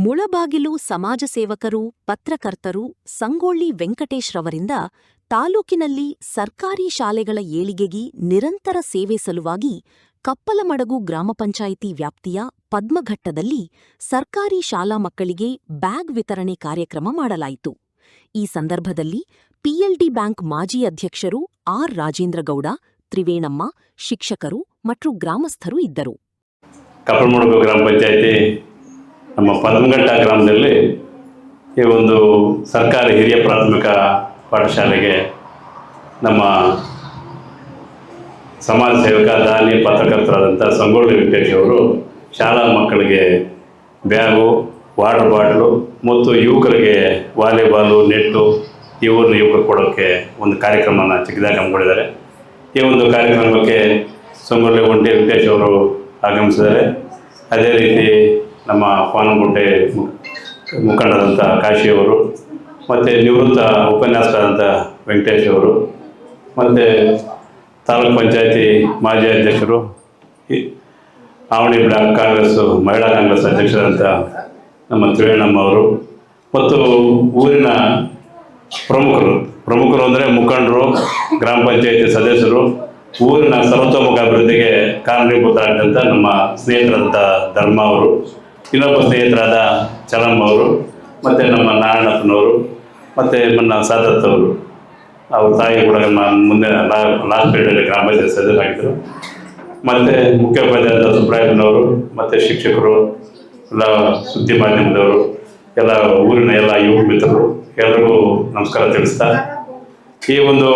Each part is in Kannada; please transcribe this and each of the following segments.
ಮುಳಬಾಗಿಲು ಸಮಾಜ ಸೇವಕರು, ಪತ್ರಕರ್ತರು ಸಂಗೊಳ್ಳಿ ವೆಂಕಟೇಶ್ ರವರಿಂದ ತಾಲೂಕಿನಲ್ಲಿ ಸರ್ಕಾರಿ ಶಾಲೆಗಳ ಏಳಿಗೆಗೆ ನಿರಂತರ ಸೇವೆ ಸಲುವಾಗಿ ಕಪ್ಪಲಮಡಗು ಗ್ರಾಮ ಪಂಚಾಯಿತಿ ವ್ಯಾಪ್ತಿಯ ಪದ್ಮಘಟ್ಟದಲ್ಲಿ ಸರ್ಕಾರಿ ಶಾಲಾ ಮಕ್ಕಳಿಗೆ ಬ್ಯಾಗ್ ವಿತರಣೆ ಕಾರ್ಯಕ್ರಮ ಮಾಡಲಾಯಿತು. ಈ ಸಂದರ್ಭದಲ್ಲಿ ಪಿಎಲ್ಡಿ ಬ್ಯಾಂಕ್ ಮಾಜಿ ಅಧ್ಯಕ್ಷರು ಆರ್ ರಾಜೇಂದ್ರಗೌಡ, ತ್ರಿವೇಣಮ್ಮ, ಶಿಕ್ಷಕರು ಮತ್ತು ಗ್ರಾಮಸ್ಥರು ಇದ್ದರು. ಕಪ್ಪಲಮಡಗು ಗ್ರಾಮ ಪಂಚಾಯಿತಿ ನಮ್ಮ ಪದ್ಮಘಟ್ಟ ಗ್ರಾಮದಲ್ಲಿ ಈ ಒಂದು ಸರ್ಕಾರಿ ಹಿರಿಯ ಪ್ರಾಥಮಿಕ ಪಾಠಶಾಲೆಗೆ ನಮ್ಮ ಸಮಾಜ ಸೇವಕ, ದಾನಿ, ಪತ್ರಕರ್ತರಾದಂಥ ಸಂಗೊಳ್ಳಿ ವೆಂಕಟೇಶ್ ಅವರು ಶಾಲಾ ಮಕ್ಕಳಿಗೆ ಬ್ಯಾಗು, ವಾಟರ್ ಬಾಟ್ಲು ಮತ್ತು ಯುವಕರಿಗೆ ವಾಲಿಬಾಲು, ನೆಟ್ಟು ಯುವಕರು ಕೊಡೋಕ್ಕೆ ಒಂದು ಕಾರ್ಯಕ್ರಮನ ಚಿಕ್ಕದಾಗಿ ಹಮ್ಮಿಕೊಂಡಿದ್ದಾರೆ. ಈ ಒಂದು ಕಾರ್ಯಕ್ರಮಕ್ಕೆ ಸಂಗೊಳ್ಳಿ ವೆಂಕಟೇಶ್ ಅವರು ಆಗಮಿಸಿದ್ದಾರೆ. ಅದೇ ರೀತಿ ನಮ್ಮ ಪಾನಗುಂಟೆ ಮುಖಂಡರಾದಂಥ ಕಾಶಿಯವರು, ಮತ್ತು ನಿವೃತ್ತ ಉಪನ್ಯಾಸಕರಾದಂಥ ವೆಂಕಟೇಶ್ ಅವರು, ಮತ್ತು ತಾಲೂಕು ಪಂಚಾಯತಿ ಮಾಜಿ ಅಧ್ಯಕ್ಷರು, ಆವಣಿ ಬ್ಲಾಕ್ ಕಾಂಗ್ರೆಸ್ಸು ಮಹಿಳಾ ಕಾಂಗ್ರೆಸ್ ಅಧ್ಯಕ್ಷರಾದಂಥ ನಮ್ಮ ತ್ರಿವೇಣಮ್ಮ ಅವರು, ಮತ್ತು ಊರಿನ ಪ್ರಮುಖರು ಅಂದರೆ ಮುಖಂಡರು, ಗ್ರಾಮ ಪಂಚಾಯತಿ ಸದಸ್ಯರು, ಊರಿನ ಸರ್ವತೋಮುಖ ಅಭಿವೃದ್ಧಿಗೆ ಕಾರಣೀಭೂತರಾದಂಥ ನಮ್ಮ ಸ್ನೇಹಿತರಾದಂಥ ಧರ್ಮ ಅವರು, ಇನ್ನೊಬ್ಬ ಸ್ನೇಹಿತರಾದ ಚಲಮ್ಮ ಅವರು, ಮತ್ತು ನಮ್ಮ ನಾರಾಯಣಪ್ಪನವರು, ಮತ್ತು ನನ್ನ ಸಾದತ್ ಅವರು, ಅವ್ರ ತಾಯಿ ಕೂಡ ಮುಂದೆ ಲಾಸ್ಟ್ ಪೀರಿಯಡಲ್ಲಿ ಗ್ರಾಮ ಪಂಚಾಯತ್ ಸದಸ್ಯರಾಗಿದ್ದರು. ಮತ್ತು ಮುಖ್ಯೋಪಾಧ್ಯಾಯರಾದ ಸುಬ್ರಾಯಪ್ಪನವರು, ಮತ್ತು ಶಿಕ್ಷಕರು, ಎಲ್ಲ ಸುದ್ದಿ ಮಾಧ್ಯಮದವರು, ಎಲ್ಲ ಊರಿನ ಎಲ್ಲ ಯುವ ಮಿತ್ರರು ಎಲ್ಲರಿಗೂ ನಮಸ್ಕಾರ ತಿಳಿಸ್ತಾ, ಈ ಒಂದು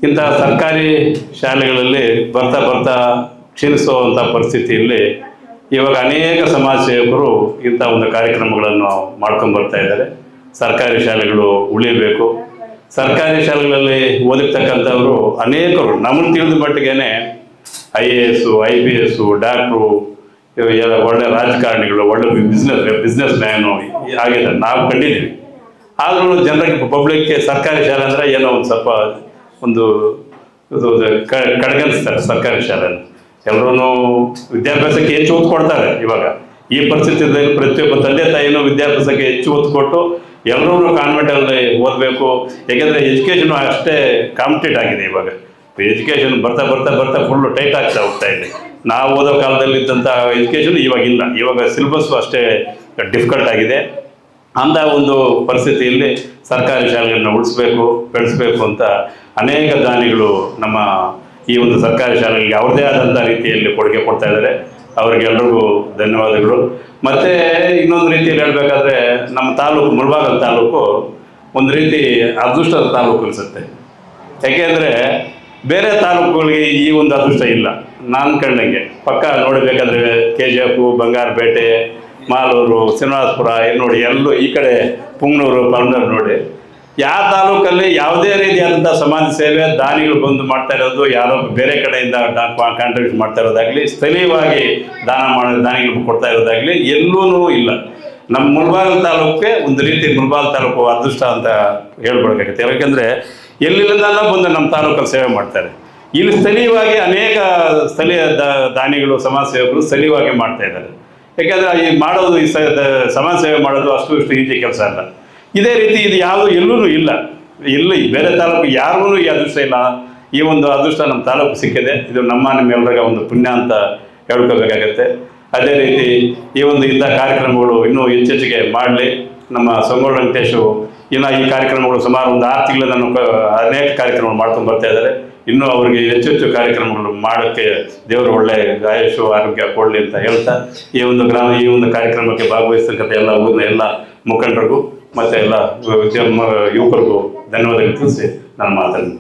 ಇಂಥ ಸರ್ಕಾರಿ ಶಾಲೆಗಳಲ್ಲಿ ಬರ್ತಾ ಕ್ಷೀಣಿಸುವಂಥ ಪರಿಸ್ಥಿತಿಯಲ್ಲಿ ಇವಾಗ ಅನೇಕ ಸಮಾಜ ಸೇವಕರು ಇಂಥ ಒಂದು ಕಾರ್ಯಕ್ರಮಗಳನ್ನು ಮಾಡ್ಕೊಂಡು ಬರ್ತಾ ಇದ್ದಾರೆ. ಸರ್ಕಾರಿ ಶಾಲೆಗಳು ಉಳಿಬೇಕು. ಸರ್ಕಾರಿ ಶಾಲೆಗಳಲ್ಲಿ ಓದಿರ್ತಕ್ಕಂಥವರು ಅನೇಕರು ನಮ್ಮನ್ನು ತಿಳಿದ ಮಟ್ಟಿಗೆ IAS, IPS, ಡಾಕ್ಟ್ರು, ಎಲ್ಲ ಒಳ್ಳೆ ರಾಜಕಾರಣಿಗಳು, ಒಳ್ಳೆ ಬಿಸ್ನೆಸ್ ಮ್ಯಾನು ಆಗಿದ್ದಾರೆ, ನಾವು ಕಂಡಿದ್ದೀವಿ. ಆದರೂ ಜನರಿಗೆ ಪಬ್ಲಿಕ್ಗೆ ಸರ್ಕಾರಿ ಶಾಲೆ ಅಂದರೆ ಏನೋ ಒಂದು ಸ್ವಲ್ಪ ಒಂದು ಕಡೆಗಣಿಸ್ತಾರೆ ಸರ್ಕಾರಿ ಶಾಲೆನ. ಎಲ್ಲರೂ ವಿದ್ಯಾಭ್ಯಾಸಕ್ಕೆ ಹೆಚ್ಚು ಒತ್ತು ಕೊಡ್ತಾರೆ. ಇವಾಗ ಈ ಪರಿಸ್ಥಿತಿಯಲ್ಲಿ ಪ್ರತಿಯೊಬ್ಬ ತಂದೆ ತಾಯಿನೂ ವಿದ್ಯಾಭ್ಯಾಸಕ್ಕೆ ಹೆಚ್ಚು ಒತ್ತು ಕೊಟ್ಟು ಎಲ್ಲರೂ ಕಾನ್ವೆಂಟಲ್ಲಿ ಓದಬೇಕು. ಯಾಕೆಂದರೆ ಎಜುಕೇಷನು ಅಷ್ಟೇ ಕಾಂಪಿಟೇಟ್ ಆಗಿದೆ. ಇವಾಗ ಎಜುಕೇಷನ್ ಬರ್ತಾ ಫುಲ್ಲು ಟೈಟ್ ಆಗ್ತಾ ಹೋಗ್ತಾ ಇದೆ. ನಾವು ಓದೋ ಕಾಲದಲ್ಲಿ ಇದ್ದಂಥ ಎಜುಕೇಷನ್ ಇವಾಗಿಲ್ಲ. ಇವಾಗ ಸಿಲೆಬಸ್ಸು ಅಷ್ಟೇ ಡಿಫಿಕಲ್ಟ್ ಆಗಿದೆ. ಅಂಥ ಒಂದು ಪರಿಸ್ಥಿತಿಯಲ್ಲಿ ಸರ್ಕಾರಿ ಶಾಲೆಗಳನ್ನ ಉಳಿಸ್ಬೇಕು, ಬೆಳೆಸಬೇಕು ಅಂತ ಅನೇಕ ದಾನಿಗಳು ನಮ್ಮ ಈ ಒಂದು ಸರ್ಕಾರಿ ಶಾಲೆಗಳಿಗೆ ಅವ್ರದ್ದೇ ಆದಂಥ ರೀತಿಯಲ್ಲಿ ಕೊಡುಗೆ ಕೊಡ್ತಾ ಇದ್ದಾರೆ. ಅವ್ರಿಗೆಲ್ರಿಗೂ ಧನ್ಯವಾದಗಳು. ಮತ್ತು ಇನ್ನೊಂದು ರೀತಿಯಲ್ಲಿ ಹೇಳಬೇಕಾದ್ರೆ ನಮ್ಮ ತಾಲೂಕು, ಮುಳಬಾಗಿಲು ತಾಲೂಕು ಒಂದು ರೀತಿ ಅದೃಷ್ಟದ ತಾಲೂಕು ಅನಿಸುತ್ತೆ. ಯಾಕೆಂದರೆ ಬೇರೆ ತಾಲೂಕುಗಳಿಗೆ ಈ ಒಂದು ಅದೃಷ್ಟ ಇಲ್ಲ. ನಾನು ಕಂಡಂಗೆ ಪಕ್ಕ ನೋಡಬೇಕಾದ್ರೆ KGF, ಬಂಗಾರಪೇಟೆ, ಮಾಲೂರು, ಶ್ರೀನಿವಾಸಪುರ ನೋಡಿ, ಎಲ್ಲೂ ಈ ಕಡೆ ಪುಂಗನೂರು, ಪಲ್ನೂರು ನೋಡಿ, ಯಾವ ತಾಲೂಕಲ್ಲಿ ಯಾವುದೇ ರೀತಿಯಾದಂಥ ಸಮಾಜ ಸೇವೆ ದಾನಿಗಳು ಬಂದು ಮಾಡ್ತಾ ಇರೋದು, ಯಾರೋ ಬೇರೆ ಕಡೆಯಿಂದ ಕಾಂಟ್ರಿಬ್ಯೂಟ್ ಮಾಡ್ತಾ ಇರೋದಾಗಲಿ, ಸ್ಥಳೀಯವಾಗಿ ದಾನಿಗಳು ಕೊಡ್ತಾ ಇರೋದಾಗಲಿ ಎಲ್ಲೂ ಇಲ್ಲ. ನಮ್ಮ ಮುಳಬಾಗಿಲು ತಾಲೂಕಿಗೆ ಒಂದು ರೀತಿ ಮುಳಬಾಗಿಲು ತಾಲೂಕು ಅದೃಷ್ಟ ಅಂತ ಹೇಳ್ಬೇಕಾಗುತ್ತೆ. ಯಾಕೆಂದರೆ ಎಲ್ಲಿಂದ ಬಂದು ನಮ್ಮ ತಾಲೂಕಲ್ಲಿ ಸೇವೆ ಮಾಡ್ತಾರೆ. ಇಲ್ಲಿ ಸ್ಥಳೀಯವಾಗಿ ಅನೇಕ ಸ್ಥಳೀಯ ದಾನಿಗಳು, ಸಮಾಜ ಸೇವಕರು ಸ್ಥಳೀಯವಾಗಿ ಮಾಡ್ತಾ ಇದ್ದಾರೆ. ಯಾಕೆಂದರೆ ಈ ಮಾಡೋದು, ಈ ಸಮಾಜ ಸೇವೆ ಮಾಡೋದು ಅಷ್ಟು ಈಜಿ ಕೆಲಸ ಅಲ್ಲ. ಇದೇ ರೀತಿ ಇದು ಯಾವುದು ಎಲ್ಲೂ ಇಲ್ಲ. ಇಲ್ಲಿ ಬೇರೆ ತಾಲೂಕು ಯಾರಿಗೂ ಈ ಅದೃಷ್ಟ ಇಲ್ಲ. ಈ ಒಂದು ಅದೃಷ್ಟ ನಮ್ಮ ತಾಲೂಕು ಸಿಕ್ಕಿದೆ. ಇದು ನಿಮ್ಮೆಲ್ಲರಿಗ ಒಂದು ಪುಣ್ಯ ಅಂತ ಹೇಳ್ಕೋಬೇಕಾಗತ್ತೆ. ಅದೇ ರೀತಿ ಈ ಒಂದು ಇಂಥ ಕಾರ್ಯಕ್ರಮಗಳು ಇನ್ನೂ ಹೆಚ್ಚೆಚ್ಚಿಗೆ ಮಾಡಲಿ. ನಮ್ಮ ಸಂಗೊಳ್ಳಿ ವೆಂಕಟೇಶು ಇನ್ನು ಈ ಕಾರ್ಯಕ್ರಮಗಳು ಸುಮಾರು ಒಂದು 6 ತಿಂಗಳಿಂದ ಅನೇಕ ಕಾರ್ಯಕ್ರಮಗಳು ಮಾಡ್ಕೊಂಡು ಬರ್ತಾ ಇದ್ದಾರೆ. ಇನ್ನೂ ಅವರಿಗೆ ಹೆಚ್ಚೆಚ್ಚು ಕಾರ್ಯಕ್ರಮಗಳು ಮಾಡೋಕ್ಕೆ ದೇವರು ಒಳ್ಳೆ ಆಯುಷು ಆರೋಗ್ಯ ಕೊಡಲಿ ಅಂತ ಹೇಳ್ತಾ, ಈ ಒಂದು ಕಾರ್ಯಕ್ರಮಕ್ಕೆ ಭಾಗವಹಿಸ್ತಕ್ಕಂಥ ಎಲ್ಲ ಊರಿನ ಎಲ್ಲ ಮುಖಂಡರಿಗೂ ಮತ್ತು ಎಲ್ಲ ಯುವಕರಿಗೂ ಧನ್ಯವಾದಗಳು ತಿಳಿಸಿ ನಾನು ಮಾತಾಡ್ತೀನಿ.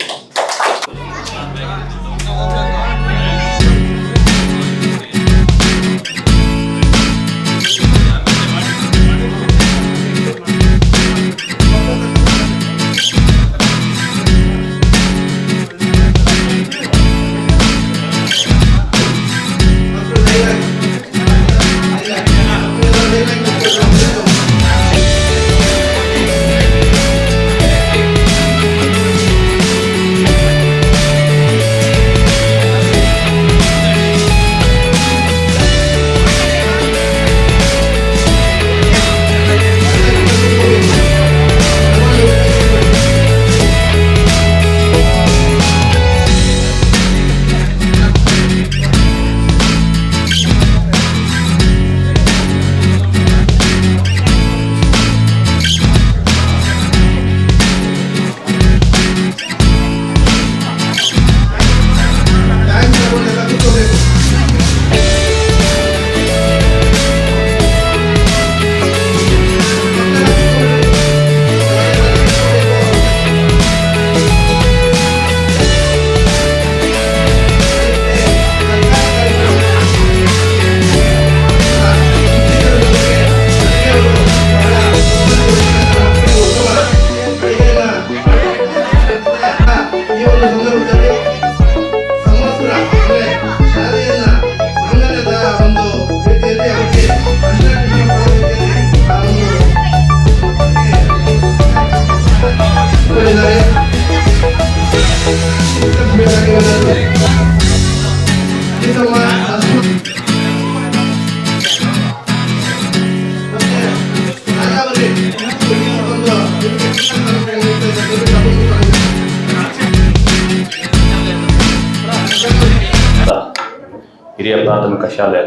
ಪ್ರಾಥಮಿಕ ಶಾಲೆ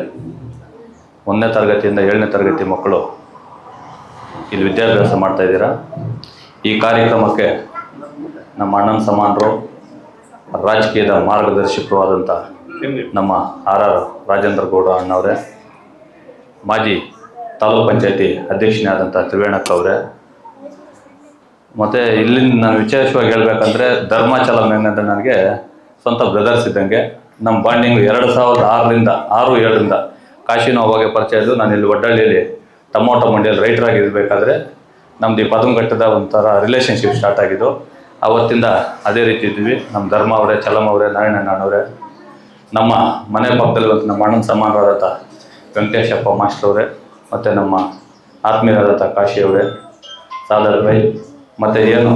1ನೇ ತರಗತಿಯಿಂದ 7ನೇ ತರಗತಿ ಮಕ್ಕಳು ಇಲ್ಲಿ ವಿದ್ಯಾಭ್ಯಾಸ ಮಾಡ್ತಾಯಿದ್ದೀರಾ. ಈ ಕಾರ್ಯಕ್ರಮಕ್ಕೆ ನಮ್ಮ ಅಣ್ಣನ ಸಮಾನರು, ರಾಜಕೀಯದ ಮಾರ್ಗದರ್ಶಕರು ಆದಂಥ ನಮ್ಮ ಆರ್ ರಾಜೇಂದ್ರ ಗೌಡ ಅಣ್ಣವರೇ, ಮಾಜಿ ತಾಲೂಕ್ ಪಂಚಾಯತಿ ಅಧ್ಯಕ್ಷನೇ ಆದಂಥ ತ್ರಿವೇಣಕ್ಕ ಅವರೇ, ಮತ್ತು ಇಲ್ಲಿಂದ ನಾನು ವಿಶೇಷವಾಗಿ ಹೇಳಬೇಕಂದ್ರೆ ಧರ್ಮಾಚಲ ಮೇಘನಂದ್ರೆ ನನಗೆ ಸ್ವಂತ ಬ್ರದರ್ಸ್ ಇದ್ದಂಗೆ. ನಮ್ಮ ಬಾಂಡಿಂಗು 2006ರಿಂದ 6-7ರಿಂದ ಕಾಶಿನೂ ಅವಾಗೆ ಪರಿಚಯ ಇದ್ದು. ನಾನು ಇಲ್ಲಿ ಒಡ್ಡಳ್ಳಿಯಲ್ಲಿ ಟೊಮೊಟೊ ಮಂಡಿಯಲ್ಲಿ ರೈಟರಾಗಿ ಇರಬೇಕಾದ್ರೆ ನಮ್ಮದು ಈ ಪದಮಘಟ್ಟದ ಒಂಥರ ರಿಲೇಷನ್ಶಿಪ್ ಸ್ಟಾರ್ಟ್ ಆಗಿದ್ದು. ಆವತ್ತಿಂದ ಅದೇ ರೀತಿ ಇದ್ವಿ. ನಮ್ಮ ಧರ್ಮ ಅವರೇ, ಚಲಮ್ ಅವರೇ, ನಾರಾಯಣಣ್ಣನವರೇ, ನಮ್ಮ ಮನೆ ಪಕ್ಕದಲ್ಲಿ ನಮ್ಮ ಅಣ್ಣನ ಸಮಾನರಾದಂಥ ವೆಂಕಟೇಶಪ್ಪ ಮಾಸ್ಟರ್ ಅವರೇ, ಮತ್ತು ನಮ್ಮ ಆತ್ಮೀಯರಾದಂಥ ಕಾಶಿ ಅವರೇ, ಸಾದರ್ ಬೈ, ಮತ್ತು ಏನು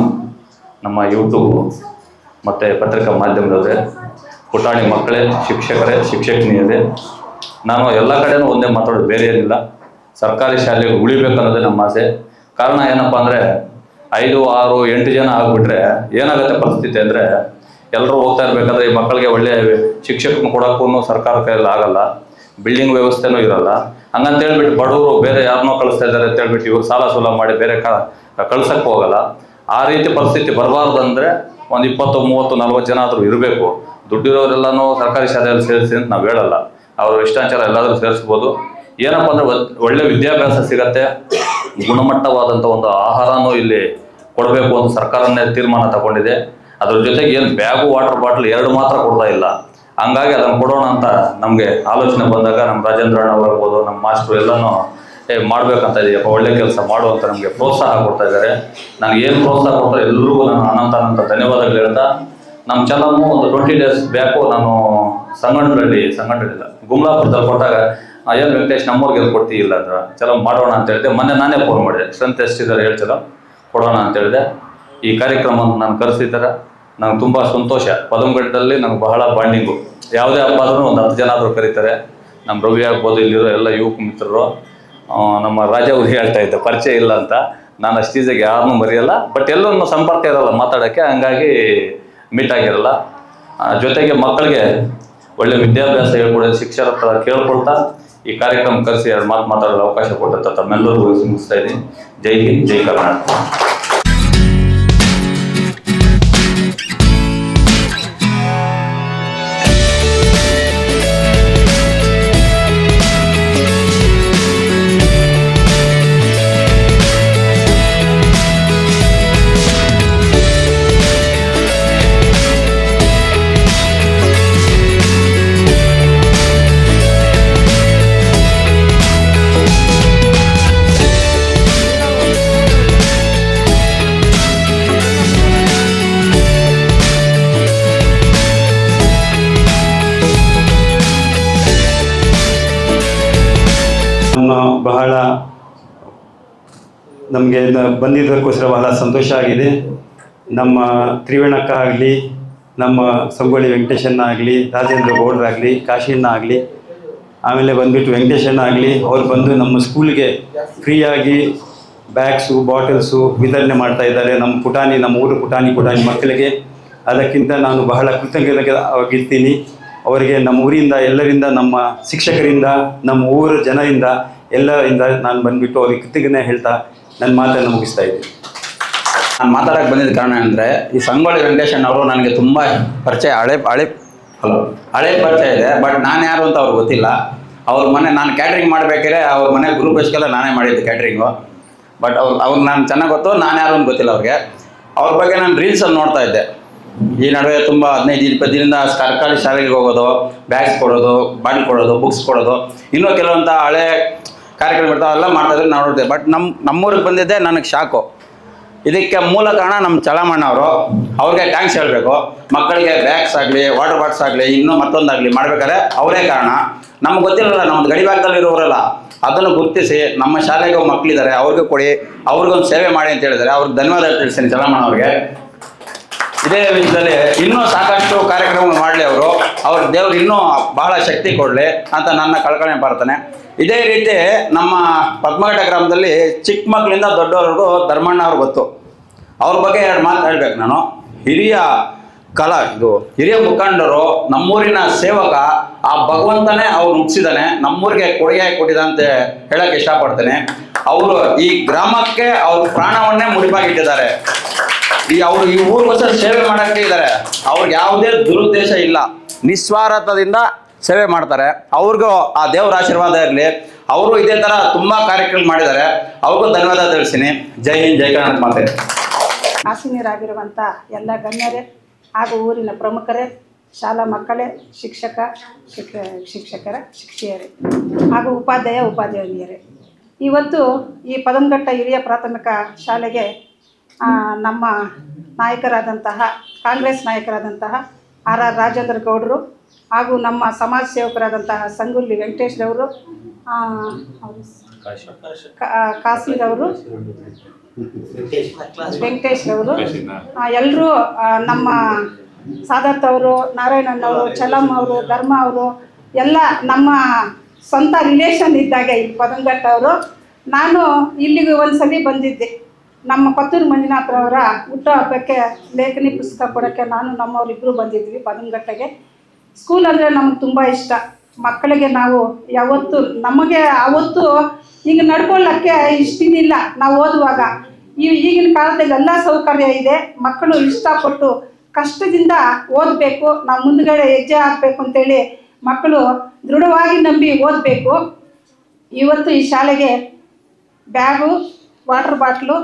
ನಮ್ಮ ಯೂಟ್ಯೂಬು ಮತ್ತು ಪತ್ರಿಕಾ ಮಾಧ್ಯಮದವರೇ, ಪುಟಾಣಿ ಮಕ್ಕಳೇ, ಶಿಕ್ಷಕರೇ, ಶಿಕ್ಷಕಿನಿಯರೇ, ನಾನು ಎಲ್ಲ ಕಡೆಯೂ ಒಂದೇ ಮಾತಾಡೋದು, ಬೇರೆ ಏನಿಲ್ಲ. ಸರ್ಕಾರಿ ಶಾಲೆಗೆ ಉಳಿಬೇಕು ಅನ್ನೋದೇ ನಮ್ಮ ಆಸೆ. ಕಾರಣ ಏನಪ್ಪ ಅಂದರೆ 5, 6, 8 ಜನ ಆಗಿಬಿಟ್ರೆ ಏನಾಗುತ್ತೆ ಪರಿಸ್ಥಿತಿ ಅಂದರೆ, ಎಲ್ಲರೂ ಹೋಗ್ತಾ ಇರಬೇಕಾದ್ರೆ ಈ ಮಕ್ಕಳಿಗೆ ಒಳ್ಳೆಯ ಶಿಕ್ಷಕನ ಕೊಡೋಕ್ಕೂ ಸರ್ಕಾರ ಕೈಯಲ್ಲಿ ಆಗಲ್ಲ, ಬಿಲ್ಡಿಂಗ್ ವ್ಯವಸ್ಥೆನೂ ಇರಲ್ಲ. ಹಂಗಂತ ಹೇಳ್ಬಿಟ್ಟು ಬಡವರು ಬೇರೆ ಯಾರನ್ನೋ ಕಳಿಸ್ತಾ ಇದ್ದಾರೆ ಅಂತ ಹೇಳ್ಬಿಟ್ಟು ಇವ್ರು ಸಾಲ ಸೂಲ ಮಾಡಿ ಬೇರೆ ಕಳ್ಸಕ್ಕೆ ಹೋಗಲ್ಲ. ಆ ರೀತಿ ಪರಿಸ್ಥಿತಿ ಬರಬಾರ್ದು ಅಂದರೆ ಒಂದು 20, 30, 40 ಜನ ಆದರೂ ಇರಬೇಕು. ದುಡ್ಡಿರೋರೆಲ್ಲನೂ ಸರ್ಕಾರಿ ಶಾಲೆಯಲ್ಲಿ ಸೇರಿಸಿ ಅಂತ ನಾವು ಹೇಳಲ್ಲ. ಅವರು ಇಷ್ಟಾಚಾರ ಎಲ್ಲಾದರೂ ಸೇರಿಸ್ಬೋದು. ಏನಪ್ಪ ಅಂದರೆ ಒಳ್ಳೆ ವಿದ್ಯಾಭ್ಯಾಸ ಸಿಗತ್ತೆ, ಗುಣಮಟ್ಟವಾದಂಥ ಒಂದು ಆಹಾರನೂ ಇಲ್ಲಿ ಕೊಡಬೇಕು ಅಂತ ಸರ್ಕಾರನೇ ತೀರ್ಮಾನ ತಗೊಂಡಿದೆ. ಅದ್ರ ಜೊತೆಗೆ ಏನು ಬ್ಯಾಗು, ವಾಟರ್ ಬಾಟ್ಲ್ 2 ಮಾತ್ರ ಕೊಡ್ತಾ ಇಲ್ಲ. ಹಂಗಾಗಿ ಅದನ್ನು ಕೊಡೋಣ ಅಂತ ನಮಗೆ ಆಲೋಚನೆ ಬಂದಾಗ ನಮ್ಮ ರಾಜೇಂದ್ರ ಅಣ್ಣ ಬರ್ಬೋದು, ನಮ್ಮ ಮಾಸ್ಟ್ರು ಎಲ್ಲನೂ ಮಾಡ್ಬೇಕಂತ ಇದೆಯಪ್ಪ, ಒಳ್ಳೆ ಕೆಲಸ ಮಾಡುವಂತ ನಮಗೆ ಪ್ರೋತ್ಸಾಹ ಕೊಡ್ತಾ ಇದ್ದಾರೆ. ನನಗೆ ಏನು ಪ್ರೋತ್ಸಾಹ ಕೊಡ್ತಾರೆ ಎಲ್ರಿಗೂ ನಾನು ಅನಂತ ಧನ್ಯವಾದಗಳು ಹೇಳ್ತಾ, ನಮ್ಮ ಚಲಮು ಒಂದು 20 ಡೇಸ್ ಬ್ಯಾಕು ನಾನು ಸಂಗಂಡ್ರಲ್ಲಿ ಗುಮ್ಲಾಪುರದಲ್ಲಿ ಕೊಟ್ಟಾಗ ಏನು ವೆಂಕಟೇಶ್ ನಮ್ಮೂರಿಗೆ ಕೊಡ್ತೀಯಿಲ್ಲ ಅಂದ್ರೆ ಚಲಮ್ ಮಾಡೋಣ ಅಂತ ಹೇಳಿದೆ. ಮೊನ್ನೆ ನಾನೇ ಫೋನ್ ಮಾಡಿದೆ, ಸ್ಟ್ರೆಂತ್ ಎಷ್ಟಿದ್ದಾರೆ ಹೇಳಿ ಚಲೋ ಕೊಡೋಣ ಅಂತ ಹೇಳಿದೆ. ಈ ಕಾರ್ಯಕ್ರಮವನ್ನು ನಾನು ಕರೆಸಿದ್ದಾರೆ, ನಂಗೆ ತುಂಬ ಸಂತೋಷ. ಪದಮಘಟ್ಟದಲ್ಲಿ ನನಗೆ ಬಹಳ ಬಾಂಡಿಂಗು. ಯಾವುದೇ ಹಬ್ಬ ಆದ್ರೂ ಒಂದು 10 ಜನ ಆದರೂ ಕರೀತಾರೆ. ನಮ್ಮ ರವಿ ಆಗ್ಬೋದು, ಇಲ್ಲಿರೋ ಎಲ್ಲ ಯುವಕ ಮಿತ್ರರು, ನಮ್ಮ ರಾಜ ಅವ್ರು ಹೇಳ್ತಾ ಇದ್ದೆ ಪರಿಚಯ ಇಲ್ಲ ಅಂತ. ನಾನು ಅಷ್ಟು ಈಸಿಯಾಗಿ ಯಾರನ್ನೂ ಮರೆಯಲ್ಲ, ಬಟ್ ಎಲ್ಲೂ ಸಂಪರ್ಕ ಇರೋಲ್ಲ ಮಾತಾಡೋಕ್ಕೆ, ಹಂಗಾಗಿ ಮೀಟ್ ಆಗಿರಲ್ಲ. ಜೊತೆಗೆ ಮಕ್ಕಳಿಗೆ ಒಳ್ಳೆ ವಿದ್ಯಾಭ್ಯಾಸ ಹೇಳ್ಕೊಡೋ ಶಿಕ್ಷಕರ ಹತ್ರ ಕೇಳ್ಕೊಳ್ತಾ ಈ ಕಾರ್ಯಕ್ರಮ ಕರೆಸಿ 2 ಮಾತು ಮಾತಾಡಲು ಅವಕಾಶ ಕೊಟ್ಟಂತ ತಮ್ಮೆಲ್ಲರಿಗೂ ಮುಗಿಸ್ತಾ ಇದ್ದೀನಿ. ಜೈ ಹಿಂದ್, ಜೈ ಕರ್ನಾಟಕ. ಬಹಳ ನಮಗೆ ಬಂದಿದ್ದಕ್ಕೋಸ್ಕರ ಬಹಳ ಸಂತೋಷ ಆಗಿದೆ. ನಮ್ಮ ತ್ರಿವೇಣಕ್ಕ ಆಗಲಿ, ನಮ್ಮ ಸಂಗೊಳ್ಳಿ ವೆಂಕಟೇಶಣ್ಣ ಆಗಲಿ, ರಾಜೇಂದ್ರ ಗೌಡರಾಗಲಿ, ಕಾಶಿಯಣ್ಣ ಆಗಲಿ, ಆಮೇಲೆ ಬಂದುಬಿಟ್ಟು ವೆಂಕಟೇಶಣ್ಣ ಆಗಲಿ, ಅವ್ರು ಬಂದು ನಮ್ಮ ಸ್ಕೂಲ್ಗೆ ಫ್ರೀಯಾಗಿ ಬ್ಯಾಗ್ಸು, ಬಾಟಲ್ಸು ವಿತರಣೆ ಮಾಡ್ತಾ ಇದ್ದಾರೆ. ನಮ್ಮ ಊರು ಪುಟಾಣಿ ಮಕ್ಕಳಿಗೆ. ಅದಕ್ಕಿಂತ ನಾನು ಬಹಳ ಕೃತಜ್ಞವಾಗಿರ್ತೀನಿ ಅವರಿಗೆ. ನಮ್ಮ ಊರಿಂದ ಎಲ್ಲರಿಂದ, ನಮ್ಮ ಶಿಕ್ಷಕರಿಂದ, ನಮ್ಮ ಊರ ಜನರಿಂದ ಎಲ್ಲರಿಂದ ನಾನು ಬಂದುಬಿಟ್ಟು ಅವ್ರಿಗೆ ಕೃತಜ್ಞತೆ ಹೇಳ್ತಾ ನನ್ನ ಮಾತನ್ನು ಮುಗಿಸ್ತಾ ಇದ್ದೀನಿ. ನಾನು ಮಾತಾಡೋಕ್ಕೆ ಬಂದಿದ್ದ ಕಾರಣ ಅಂದರೆ, ಈ ಸಂಗೊಳ್ಳಿ ವೆಂಕಟೇಶನ್ ಅವರು ನನಗೆ ತುಂಬ ಪರಿಚಯ, ಹಳೆ ಪರಿಚಯ ಇದೆ. ಬಟ್ ನಾನು ಯಾರು ಅಂತ ಅವ್ರಿಗೆ ಗೊತ್ತಿಲ್ಲ. ಅವ್ರ ಮನೆ ನಾನು ಕ್ಯಾಟ್ರಿಂಗ್ ಮಾಡಬೇಕಾದ್ರೆ ಅವ್ರ ಮನೆ ಗ್ರೂಪಸ್ಗೆಲ್ಲ ನಾನೇ ಮಾಡಿದ್ದೆ ಕ್ಯಾಟ್ರಿಂಗು. ಬಟ್ ಅವ್ರಿಗೆ ನಾನು ಚೆನ್ನಾಗಿ ಗೊತ್ತು, ನಾನು ಯಾರು ಅಂತ ಗೊತ್ತಿಲ್ಲ ಅವ್ರಿಗೆ. ಅವ್ರ ಬಗ್ಗೆ ನಾನು ರೀಲ್ಸಲ್ಲಿ ನೋಡ್ತಾ ಇದ್ದೆ. ಈ ನಡುವೆ ತುಂಬ 15-20 ದಿನದಿಂದ ಸರ್ಕಾರಿ ಶಾಲೆಗೆ ಹೋಗೋದು, ಬ್ಯಾಗ್ಸ್ ಕೊಡೋದು, ಬಾಟಲ್ ಕೊಡೋದು, ಬುಕ್ಸ್ ಕೊಡೋದು, ಇನ್ನೂ ಕೆಲವೊಂಥ ಹಳೆ ಕಾರ್ಯಕ್ರಮ ಇರ್ತಾವೆ ಎಲ್ಲ ಮಾಡ್ತಾಯಿದ್ರೆ ನಾವು ನೋಡ್ತೇವೆ. ಬಟ್ ನಮ್ಮೂರಿಗೆ ಬಂದಿದ್ದೆ ನನಗೆ ಶಾಕು. ಇದಕ್ಕೆ ಮೂಲ ಕಾರಣ ನಮ್ಮ ಚಲಮಣ್ಣ ಅವರು. ಅವ್ರಿಗೆ ಥ್ಯಾಂಕ್ಸ್ ಹೇಳಬೇಕು. ಮಕ್ಕಳಿಗೆ ಬ್ಯಾಗ್ಸ್ ಆಗಲಿ, ವಾಟರ್ ಬಾಟ್ಸ್ ಆಗಲಿ, ಇನ್ನೂ ಮತ್ತೊಂದಾಗಲಿ ಮಾಡ್ಬೇಕಾದ್ರೆ ಅವರೇ ಕಾರಣ. ನಮ್ಗೆ ಗೊತ್ತಿರಲ್ಲ, ನಮ್ಮದು ಗಡಿ ಭಾಗದಲ್ಲಿ ಇರೋರಲ್ಲ, ಅದನ್ನು ಗುರುತಿಸಿ ನಮ್ಮ ಶಾಲೆಗೆ ಮಕ್ಕಳಿದ್ದಾರೆ ಅವ್ರಿಗೆ ಕೊಡಿ, ಅವ್ರಿಗೊಂದು ಸೇವೆ ಮಾಡಿ ಅಂತ ಹೇಳಿದ್ದಾರೆ. ಅವ್ರಿಗೆ ಧನ್ಯವಾದ ತಿಳಿಸ್ತೀನಿ ಚಲಮಣ್ಣ ಅವ್ರಿಗೆ. ಇದೇ ವಿಷಯದಲ್ಲಿ ಇನ್ನೂ ಸಾಕಷ್ಟು ಕಾರ್ಯಕ್ರಮ ಮಾಡಲಿ ಅವ್ರ ದೇವ್ರು ಇನ್ನೂ ಬಹಳ ಶಕ್ತಿ ಕೊಡಲಿ ಅಂತ ನನ್ನ ಕಳಕಳಿ ಪ್ರಾರ್ಥನೆ. ಇದೇ ರೀತಿ ನಮ್ಮ ಪದ್ಮಘಟ್ಟ ಗ್ರಾಮದಲ್ಲಿ ಚಿಕ್ಕ ಮಕ್ಕಳಿಂದ ದೊಡ್ಡವರೆಗೂ ಧರ್ಮಣ್ಣ ಅವ್ರು ಗೊತ್ತು. ಅವ್ರ ಬಗ್ಗೆ 2 ಮಾತು ಹೇಳ್ಬೇಕು ನಾನು. ಹಿರಿಯ ಇದು ಹಿರಿಯ ಮುಖಂಡರು, ನಮ್ಮೂರಿನ ಸೇವಕ, ಆ ಭಗವಂತನೇ ಅವ್ರು ಹುಟ್ಟಿಸಿದಾನೆ, ನಮ್ಮೂರಿಗೆ ಕೊಡುಗೆ ಕೊಟ್ಟಿದ ಅಂತ ಹೇಳಕ್ ಇಷ್ಟಪಡ್ತೇನೆ. ಅವರು ಈ ಗ್ರಾಮಕ್ಕೆ ಅವ್ರ ಪ್ರಾಣವನ್ನೇ ಮುಡಿಪಾಗಿಟ್ಟಿದ್ದಾರೆ. ಅವರು ಈ ಊರಿಗೋಸ್ಕರ ಸೇವೆ ಮಾಡಕ್ಕೆ ಇದ್ದಾರೆ. ಅವ್ರಿಗೆ ಯಾವುದೇ ದುರುದ್ದೇಶ ಇಲ್ಲ, ನಿಸ್ವಾರ್ಥದಿಂದ ಸೇವೆ ಮಾಡ್ತಾರೆ. ಅವ್ರಿಗೂ ಆ ದೇವರ ಆಶೀರ್ವಾದ ಇರಲಿ. ಅವರು ಇದೇ ತರ ತುಂಬಾ ಕಾರ್ಯಕ್ರಮ ಮಾಡಿದ್ದಾರೆ. ಅವ್ರಿಗೂ ಧನ್ಯವಾದ ತಿಳಿಸ್ತೀನಿ. ಜೈ ಹಿಂದ್, ಜೈ ಕರ್ನಾಟಕ ಮಾತೆ. ಆಸೀನರಾಗಿರುವಂಥ ಎಲ್ಲ ಗಣ್ಯರೇ ಹಾಗೂ ಊರಿನ ಪ್ರಮುಖರೇ, ಶಾಲಾ ಮಕ್ಕಳೇ, ಶಿಕ್ಷಕಿಯರೇ ಹಾಗೂ ಉಪಾಧ್ಯಾಯನಿಯರೇ, ಇವತ್ತು ಈ ಪದಂಘಟ್ಟ ಹಿರಿಯ ಪ್ರಾಥಮಿಕ ಶಾಲೆಗೆ ನಮ್ಮ ನಾಯಕರಾದಂತಹ ಕಾಂಗ್ರೆಸ್ ನಾಯಕರಾದಂತಹ ಆರ್ ರಾಜೇಂದ್ರ ಗೌಡರು ಹಾಗೂ ನಮ್ಮ ಸಮಾಜ ಸೇವಕರಾದಂತಹ ಸಂಗೊಳ್ಳಿ ವೆಂಕಟೇಶ್ರವರು, ಕಾಸಿರವರು, ವೆಂಕಟೇಶ್ರವರು, ಎಲ್ಲರೂ, ನಮ್ಮ ಸಾದತ್ ಅವರು, ನಾರಾಯಣನವರು, ಚಲಮ್ ಅವರು, ಧರ್ಮ ಅವರು ಎಲ್ಲ ನಮ್ಮ ಸ್ವಂತ ರಿಲೇಷನ್ ಇದ್ದಾಗ ಇಲ್ಲಿ ಪದಂಘಟ್ಟ ಅವರು. ನಾನು ಇಲ್ಲಿಗೆ ಒಂದ್ಸಲಿ ಬಂದಿದ್ದೆ. ನಮ್ಮ ಕೊತ್ತೂರು ಮಂಜುನಾಥರವರ ಹುಟ್ಟುಹಬ್ಬಕ್ಕೆ ಲೇಖನಿ ಪುಸ್ತಕ ಕೊಡೋಕ್ಕೆ ನಾನು ನಮ್ಮವರಿಬ್ಬರು ಬಂದಿದ್ವಿ ಪದಂಘಟ್ಟಗೆ. ಸ್ಕೂಲ್ ಅಂದರೆ ನಮ್ಗೆ ತುಂಬ ಇಷ್ಟ. ಮಕ್ಕಳಿಗೆ ನಾವು ಯಾವತ್ತು ನಮಗೆ ಆವತ್ತು ಈಗ ನಡ್ಕೊಳ್ಳೋಕ್ಕೆ ಇಷ್ಟಿನಿಲ್ಲ. ನಾವು ಓದುವಾಗ ಈಗಿನ ಕಾಲದಲ್ಲಿ ಎಲ್ಲ ಸೌಕರ್ಯ ಇದೆ. ಮಕ್ಕಳು ಇಷ್ಟಪಟ್ಟು ಕಷ್ಟದಿಂದ ಓದಬೇಕು, ನಾವು ಮುಂದುಗಡೆ ಹೆಜ್ಜೆ ಹಾಕಬೇಕು ಅಂತೇಳಿ ಮಕ್ಕಳು ದೃಢವಾಗಿ ನಂಬಿ ಓದಬೇಕು. ಇವತ್ತು ಈ ಶಾಲೆಗೆ ಬ್ಯಾಗು, ವಾಟರ್ ಬಾಟ್ಲು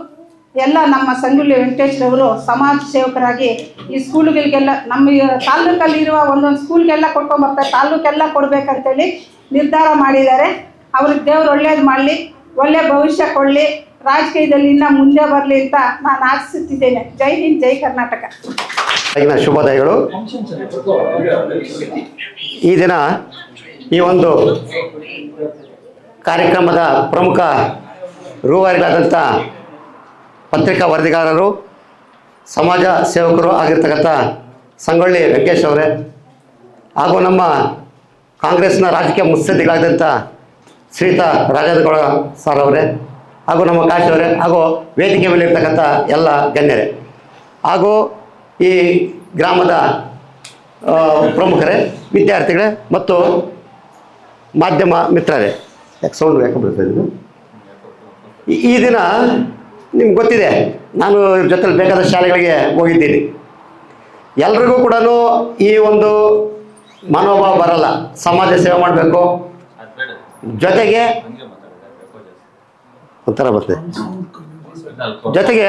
ಎಲ್ಲ ನಮ್ಮ ಸಂಗೊಳ್ಳಿ ವೆಂಕಟೇಶ್ರವರು ಸಮಾಜ ಸೇವಕರಾಗಿ ಈ ಸ್ಕೂಲುಗಳಿಗೆಲ್ಲ, ನಮ್ಮ ತಾಲೂಕಲ್ಲಿ ಇರುವ ಒಂದೊಂದು ಸ್ಕೂಲ್ಗೆಲ್ಲ ಕೊಟ್ಕೊಂಬರ್ತಾರೆ, ತಾಲೂಕೆಲ್ಲ ಕೊಡಬೇಕಂತೇಳಿ ನಿರ್ಧಾರ ಮಾಡಿದ್ದಾರೆ. ಅವ್ರಿಗೆ ದೇವ್ರು ಒಳ್ಳೇದು ಮಾಡಲಿ, ಒಳ್ಳೆ ಭವಿಷ್ಯ ಕೊಡಲಿ, ರಾಜಕೀಯದಲ್ಲಿ ಇನ್ನೂ ಮುಂದೆ ಬರಲಿ ಅಂತ ನಾನು ಆಶಿಸುತ್ತಿದ್ದೇನೆ. ಜೈ ಹಿಂದ್, ಜೈ ಕರ್ನಾಟಕ. ಶುಭೋದಯಗಳು. ಈ ದಿನ ಈ ಒಂದು ಕಾರ್ಯಕ್ರಮದ ಪ್ರಮುಖ ರೂವಾರಿಗಳಾದಂಥ ಪತ್ರಿಕಾ ವರದಿಗಾರರು, ಸಮಾಜ ಸೇವಕರು ಆಗಿರ್ತಕ್ಕಂಥ ಸಂಗೊಳ್ಳಿ ವೆಂಕಟೇಶ್ ಅವರೇ, ಹಾಗೂ ನಮ್ಮ ಕಾಂಗ್ರೆಸ್ನ ರಾಜಕೀಯ ಮುತ್ಸದ್ದಿಗಳಾದಂಥ ಶ್ರೀಯುತ ರಾಜೇಂದ್ರ ಗೌಡ ಸರ್ ಅವರೇ, ಹಾಗೂ ನಮ್ಮ ಕಾಶಿ ಅವರೇ, ಹಾಗೂ ವೇದಿಕೆ ಮೇಲೆ ಇರ್ತಕ್ಕಂಥ ಎಲ್ಲ ಗಣ್ಯರೇ, ಹಾಗೂ ಈ ಗ್ರಾಮದ ಪ್ರಮುಖರೇ, ವಿದ್ಯಾರ್ಥಿಗಳೇ ಮತ್ತು ಮಾಧ್ಯಮ ಮಿತ್ರರೇ. ಯಾಕೆ ಸೌಂಡ್ ಯಾಕೆ ಬರ್ತಾಯಿದ್ದು? ಈ ದಿನ ನಿಮ್ಗೆ ಗೊತ್ತಿದೆ, ನಾನು ಇವ್ರ ಜೊತೆಲಿ ಬೇಕಾದ ಶಾಲೆಗಳಿಗೆ ಹೋಗಿದ್ದೀನಿ. ಎಲ್ರಿಗೂ ಕೂಡ ಈ ಒಂದು ಮನೋಭಾವ ಬರಲ್ಲ. ಸಮಾಜ ಸೇವೆ ಮಾಡಬೇಕು, ಜೊತೆಗೆ ಒಂಥರ ಬರ್ತದೆ, ಜೊತೆಗೆ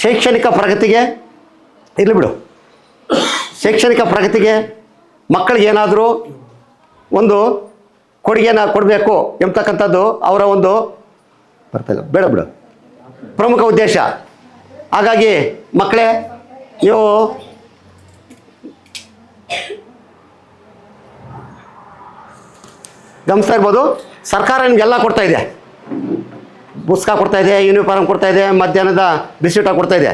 ಶೈಕ್ಷಣಿಕ ಪ್ರಗತಿಗೆ ಇರಲಿ ಬಿಡು, ಶೈಕ್ಷಣಿಕ ಪ್ರಗತಿಗೆ ಮಕ್ಕಳಿಗೆ ಏನಾದರೂ ಒಂದು ಕೊಡುಗೆನ ಕೊಡಬೇಕು ಎಂಬತಕ್ಕಂಥದ್ದು ಅವರ ಒಂದು ಬರ್ತಾಯಿಲ್ಲ, ಬೇಡ ಬಿಡು, ಪ್ರಮುಖ ಉದ್ದೇಶ. ಹಾಗಾಗಿ ಮಕ್ಕಳೇ, ನೀವು ಗಮನಿಸ್ತಾ ಇರ್ಬೋದು, ಸರ್ಕಾರ ನಿಮಗೆಲ್ಲ ಕೊಡ್ತಾ ಇದೆ. ಪುಸ್ತಕ ಕೊಡ್ತಾಯಿದೆ, ಯೂನಿಫಾರ್ಮ್ ಕೊಡ್ತಾಯಿದೆ, ಮಧ್ಯಾಹ್ನದ ಬಿಸ್ಕಿಟ ಕೊಡ್ತಾಯಿದೆ.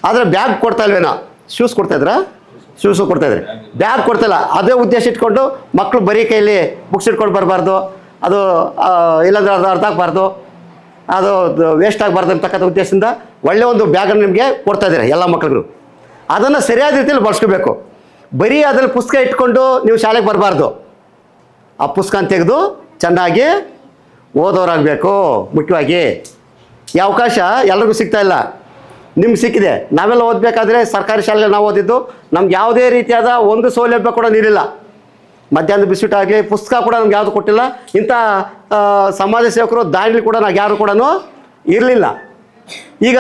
ಆದರೆ ಬ್ಯಾಗ್ ಕೊಡ್ತಾ ಇಲ್ವೇನೋ? ಶೂಸ್ ಕೊಡ್ತಾಯಿದ್ರಾ? ಶೂಸು ಕೊಡ್ತಾಯಿದ್ರೆ, ಬ್ಯಾಗ್ ಕೊಡ್ತಾಯಿಲ್ಲ. ಅದೇ ಉದ್ದೇಶ ಇಟ್ಕೊಂಡು ಮಕ್ಕಳು ಬರೀ ಕೈಯಲ್ಲಿ ಬುಕ್ಸ್ ಇಟ್ಕೊಂಡು ಬರಬಾರ್ದು, ಅದು ಇಲ್ಲಾಂದ್ರೆ ಅದು ಅರ್ಧ ಆಗಬಾರ್ದು, ಅದು ವೇಸ್ಟ್ ಆಗಬಾರ್ದು ಅಂತಕ್ಕಂಥ ಉದ್ದೇಶದಿಂದ ಒಳ್ಳೆಯ ಒಂದು ಬ್ಯಾಗನ್ನು ನಿಮಗೆ ಕೊಡ್ತಾಯಿದ್ದಾರೆ ಎಲ್ಲ ಮಕ್ಕಳಿಗೂ. ಅದನ್ನು ಸರಿಯಾದ ರೀತಿಯಲ್ಲಿ ಬಳಸ್ಕೋಬೇಕು. ಬರೀ ಅದರಲ್ಲಿ ಪುಸ್ತಕ ಇಟ್ಕೊಂಡು ನೀವು ಶಾಲೆಗೆ ಬರಬಾರ್ದು. ಆ ಪುಸ್ತಕ ತೆಗೆದು ಚೆನ್ನಾಗಿ ಓದೋರಾಗಬೇಕು. ಮುಖ್ಯವಾಗಿ ಈ ಅವಕಾಶ ಎಲ್ರಿಗೂ ಸಿಗ್ತಾಯಿಲ್ಲ, ನಿಮ್ಗೆ ಸಿಕ್ಕಿದೆ. ನಾವೆಲ್ಲ ಓದಬೇಕಾದ್ರೆ ಸರ್ಕಾರಿ ಶಾಲೆಯಲ್ಲಿ ನಾವು ಓದಿದ್ದು, ನಮ್ಗೆ ಯಾವುದೇ ರೀತಿಯಾದ ಒಂದು ಸೌಲಭ್ಯ ಕೂಡ ನೀಡಿಲ್ಲ. ಮಧ್ಯಾಹ್ನದ ಬಿಸ್ಕಿಟ್ ಆಗಲಿ, ಪುಸ್ತಕ ಕೂಡ ನಮ್ಗೆ ಯಾವುದು ಕೊಟ್ಟಿಲ್ಲ. ಇಂಥ ಸಮಾಜ ಸೇವಕರು ದಾರಿಲಿ ಕೂಡ ನಾವು ಯಾರು ಕೂಡ ಇರಲಿಲ್ಲ. ಈಗ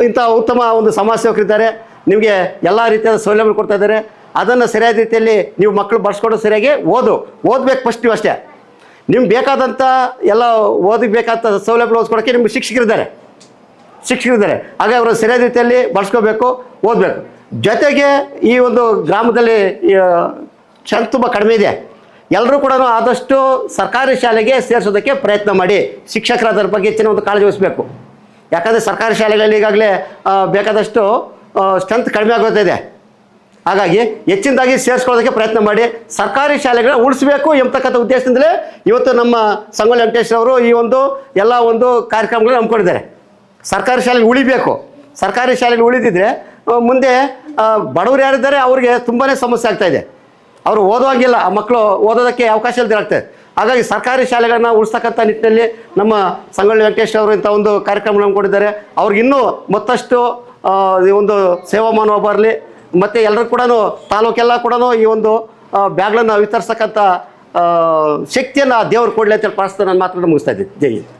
ಇಂಥ ಉತ್ತಮ ಒಂದು ಸಮಾಜ ಸೇವಕರಿದ್ದಾರೆ, ನಿಮಗೆ ಎಲ್ಲ ರೀತಿಯಾದ ಸೌಲಭ್ಯ ಕೊಡ್ತಾ ಇದ್ದಾರೆ. ಅದನ್ನು ಸರಿಯಾದ ರೀತಿಯಲ್ಲಿ ನೀವು ಮಕ್ಕಳು ಬಳಸ್ಕೊಂಡು ಸರಿಯಾಗಿ ಓದಬೇಕು ಫಸ್ಟ್. ನೀವು ಅಷ್ಟೇ, ನಿಮ್ಗೆ ಬೇಕಾದಂಥ ಎಲ್ಲ ಓದಬೇಕಾದ ಸೌಲಭ್ಯ ಓದಿಸ್ಕೊಡೋಕ್ಕೆ ನಿಮ್ಗೆ ಶಿಕ್ಷಕರಿದ್ದಾರೆ. ಹಾಗಾಗಿ ಅವರು ಸರಿಯಾದ ರೀತಿಯಲ್ಲಿ ಬಳಸ್ಕೋಬೇಕು, ಓದಬೇಕು. ಜೊತೆಗೆ ಈ ಒಂದು ಗ್ರಾಮದಲ್ಲಿ ಸ್ಟ್ರೆಂತ್ ತುಂಬ ಕಡಿಮೆ ಇದೆ. ಎಲ್ಲರೂ ಕೂಡ ಆದಷ್ಟು ಸರ್ಕಾರಿ ಶಾಲೆಗೆ ಸೇರಿಸೋದಕ್ಕೆ ಪ್ರಯತ್ನ ಮಾಡಿ. ಶಿಕ್ಷಕರು ಅದರ ಬಗ್ಗೆ ಹೆಚ್ಚಿನ ಒಂದು ಕಾಳಜಿ ವಹಿಸಬೇಕು. ಯಾಕಂದರೆ ಸರ್ಕಾರಿ ಶಾಲೆಗಳಲ್ಲಿ ಈಗಾಗಲೇ ಬೇಕಾದಷ್ಟು ಸ್ಟ್ರೆಂತ್ ಕಡಿಮೆ ಆಗೋದಿದೆ. ಹಾಗಾಗಿ ಹೆಚ್ಚಿನದಾಗಿ ಸೇರಿಸ್ಕೊಳ್ಳೋದಕ್ಕೆ ಪ್ರಯತ್ನ ಮಾಡಿ. ಸರ್ಕಾರಿ ಶಾಲೆಗಳನ್ನ ಉಳಿಸಬೇಕು ಎಂಬತಕ್ಕಂಥ ಉದ್ದೇಶದಿಂದಲೇ ಇವತ್ತು ನಮ್ಮ ಸಂಗೊಳ್ಳಿ ವೆಂಕಟೇಶ್ ಅವರು ಈ ಒಂದು ಎಲ್ಲ ಒಂದು ಕಾರ್ಯಕ್ರಮಗಳನ್ನ ಹಮ್ಮಿಕೊಂಡಿದ್ದಾರೆ. ಸರ್ಕಾರಿ ಶಾಲೆಗೆ ಉಳಿಬೇಕು. ಸರ್ಕಾರಿ ಶಾಲೆಗೆ ಉಳಿದಿದ್ರೆ ಮುಂದೆ ಬಡವರು ಯಾರಿದ್ದಾರೆ ಅವ್ರಿಗೆ ತುಂಬಾ ಸಮಸ್ಯೆ ಆಗ್ತಾ ಇದೆ. ಅವರು ಓದುವಂಗಿಲ್ಲ, ಆ ಮಕ್ಕಳು ಓದೋದಕ್ಕೆ ಅವಕಾಶ ಇಲ್ಲದೆ ಆಗ್ತದೆ. ಹಾಗಾಗಿ ಸರ್ಕಾರಿ ಶಾಲೆಗಳನ್ನ ಉಳಿಸ್ತಕ್ಕಂಥ ನಿಟ್ಟಿನಲ್ಲಿ ನಮ್ಮ ಸಂಗೊಳ್ಳಿ ವೆಂಕಟೇಶ್ ಅವರು ಇಂಥ ಒಂದು ಕಾರ್ಯಕ್ರಮಗಳನ್ನು ಕೊಟ್ಟಿದ್ದಾರೆ. ಅವ್ರಿಗಿನ್ನೂ ಮತ್ತಷ್ಟು ಈ ಒಂದು ಸೇವಾ ಮನೋಭಾವ ಬರಲಿ, ಮತ್ತು ಎಲ್ಲರೂ ಕೂಡ ತಾಲೂಕೆಲ್ಲ ಕೂಡ ಈ ಒಂದು ಬ್ಯಾಗ್ಗಳನ್ನು ವಿತರಿಸ್ತಕ್ಕಂಥ ಶಕ್ತಿಯನ್ನು ದೇವರು ಕೊಡಲಿ ಅಂತೇಳಿ ಪ್ರಾರ್ಥನೆ ನಾನು ಮಾತ್ರ ಮುಗಿಸ್ತಾ ಇದ್ದೀನಿ. ಜೈ ಹಿಂದ್.